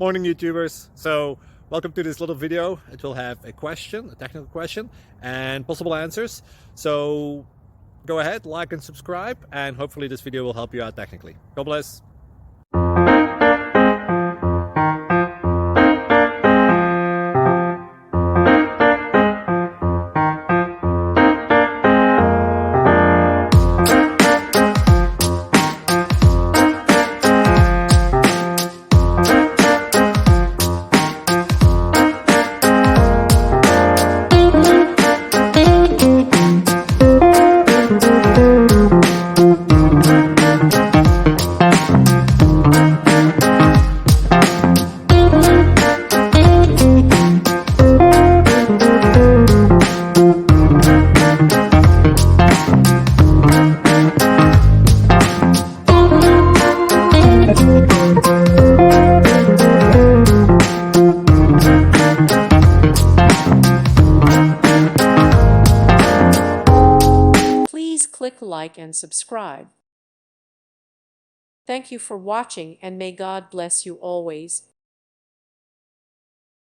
Morning YouTubers. So welcome to this little video. It will have a question, a technical question, and possible answers. So go ahead, like and subscribe, and hopefully this video will help you out technically. God bless. Please click like and subscribe. Thank you for watching, and may God bless you always.